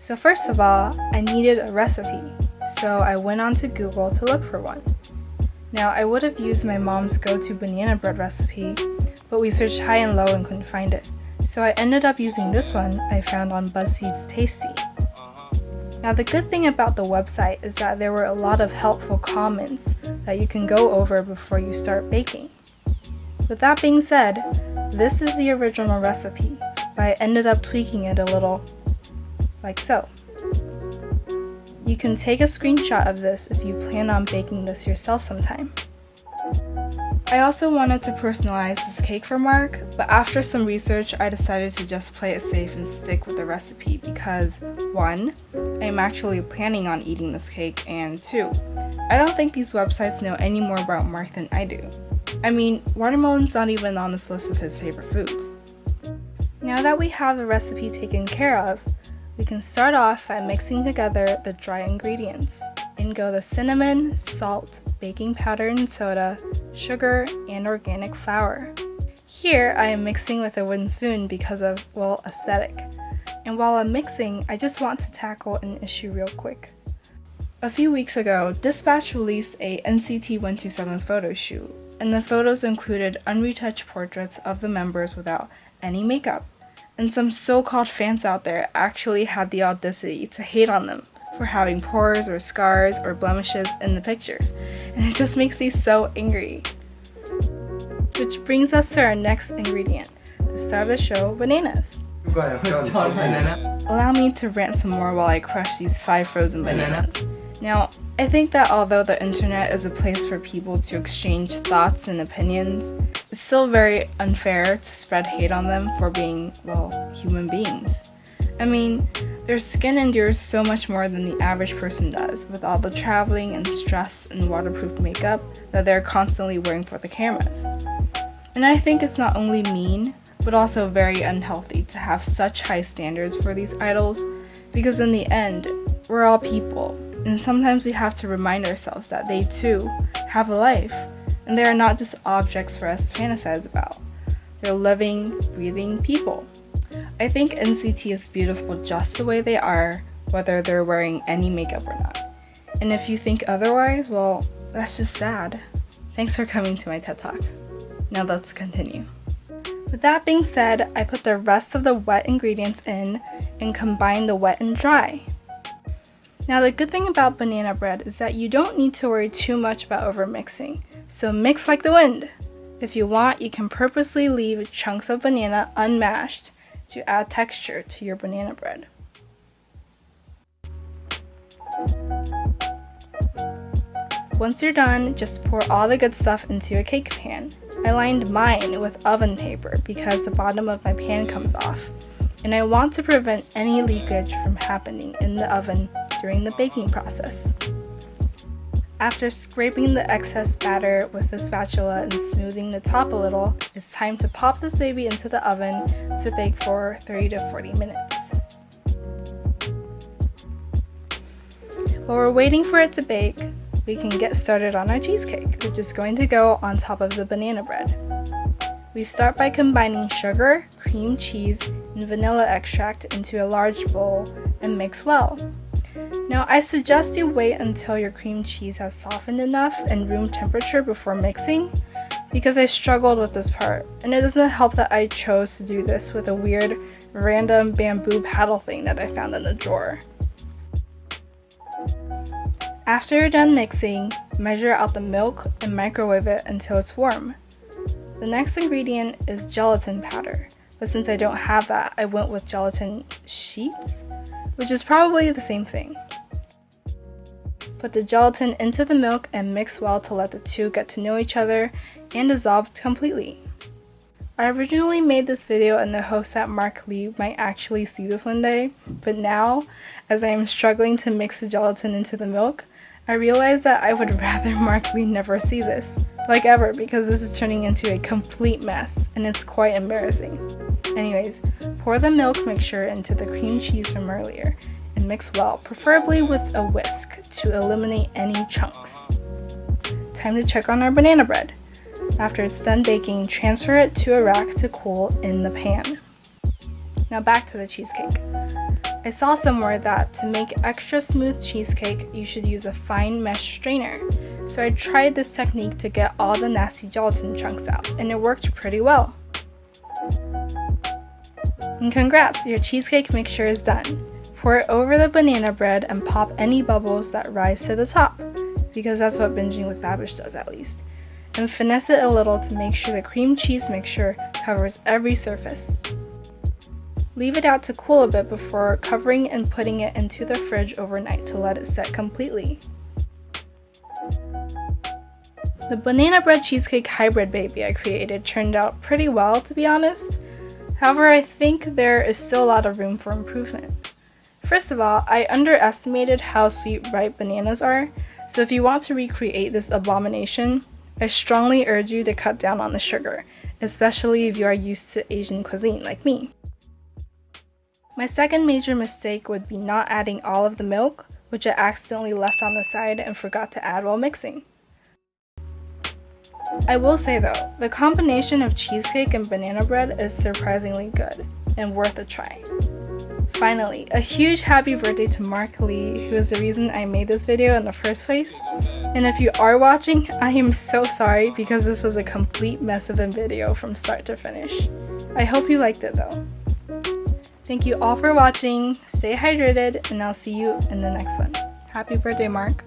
So first of all, I needed a recipe, so I went onto Google to look for one. Now, I would have used my mom's go-to banana bread recipe, but we searched high and low and couldn't find it. So I ended up using this one I found on BuzzFeed's Tasty. Now, the good thing about the website is that there were a lot of helpful comments that you can go over before you start baking. With that being said, this is the original recipe, but I ended up tweaking it a little, like so. You can take a screenshot of this if you plan on baking this yourself sometime. I also wanted to personalize this cake for Mark, but after some research I decided to just play it safe and stick with the recipe because 1. I'm actually planning on eating this cake, and 2. I don't think these websites know any more about Mark than I do. I mean, watermelon's not even on this list of his favorite foods. Now that we have the recipe taken care of, we can start off by mixing together the dry ingredients. In go the cinnamon, salt, baking powder and soda, sugar, and organic flour. Here I am mixing with a wooden spoon because of, well, aesthetic. And while I'm mixing, I just want to tackle an issue real quick. A few weeks ago, Dispatch released a NCT127 photo shoot, and the photos included unretouched portraits of the members without any makeup. And some so-called fans out there actually had the audacity to hate on them for having pores or scars or blemishes in the pictures, and it just makes me so angry. Which brings us to our next ingredient, the star of the show, bananas. Allow me to rant some more while I crush these 5 frozen bananas. Now, I think that although the internet is a place for people to exchange thoughts and opinions, it's still very unfair to spread hate on them for being, well, human beings. I mean, their skin endures so much more than the average person does, with all the traveling and stress and waterproof makeup that they're constantly wearing for the cameras. And I think it's not only mean, but also very unhealthy to have such high standards for these idols, because in the end, we're all people, and sometimes we have to remind ourselves that they too have a life, and they are not just objects for us to fantasize about. They're living, breathing people. I think NCT is beautiful just the way they are, whether they're wearing any makeup or not. And if you think otherwise, well, that's just sad. Thanks for coming to my TED Talk. Now let's continue. With that being said, I put the rest of the wet ingredients in and combine the wet and dry. Now the good thing about banana bread is that you don't need to worry too much about overmixing, so mix like the wind. If you want, you can purposely leave chunks of banana unmashed to add texture to your banana bread. Once you're done, just pour all the good stuff into a cake pan. I lined mine with oven paper because the bottom of my pan comes off, and I want to prevent any leakage from happening in the oven during the baking process. After scraping the excess batter with the spatula and smoothing the top a little, it's time to pop this baby into the oven to bake for 30 to 40 minutes. While we're waiting for it to bake, we can get started on our cheesecake, which is going to go on top of the banana bread. We start by combining sugar, cream cheese, and vanilla extract into a large bowl and mix well. Now, I suggest you wait until your cream cheese has softened enough and room temperature before mixing, because I struggled with this part, and it doesn't help that I chose to do this with a weird, random bamboo paddle thing that I found in the drawer. After you're done mixing, measure out the milk and microwave it until it's warm. The next ingredient is gelatin powder, but since I don't have that, I went with gelatin sheets, which is probably the same thing. Put the gelatin into the milk and mix well to let the two get to know each other and dissolve completely. I originally made this video in the hopes that Mark Lee might actually see this one day, but now, as I am struggling to mix the gelatin into the milk, I realized that I would rather Mark Lee never see this, like ever, because this is turning into a complete mess, and it's quite embarrassing. Anyways, pour the milk mixture into the cream cheese from earlier, and mix well, preferably with a whisk to eliminate any chunks. Time to check on our banana bread. After it's done baking, transfer it to a rack to cool in the pan. Now back to the cheesecake. I saw somewhere that to make extra smooth cheesecake, you should use a fine mesh strainer. So I tried this technique to get all the nasty gelatin chunks out, and it worked pretty well. And congrats, your cheesecake mixture is done. Pour it over the banana bread and pop any bubbles that rise to the top, because that's what binging with Babish does at least. And finesse it a little to make sure the cream cheese mixture covers every surface. Leave it out to cool a bit before covering and putting it into the fridge overnight to let it set completely. The banana bread cheesecake hybrid baby I created turned out pretty well, to be honest. However, I think there is still a lot of room for improvement. First of all, I underestimated how sweet ripe bananas are, so if you want to recreate this abomination, I strongly urge you to cut down on the sugar, especially if you are used to Asian cuisine like me. My second major mistake would be not adding all of the milk, which I accidentally left on the side and forgot to add while mixing. I will say though, the combination of cheesecake and banana bread is surprisingly good and worth a try. Finally, a huge happy birthday to Mark Lee, who is the reason I made this video in the first place. And if you are watching, I am so sorry because this was a complete mess of a video from start to finish. I hope you liked it though. Thank you all for watching, stay hydrated, and I'll see you in the next one. Happy birthday, Mark!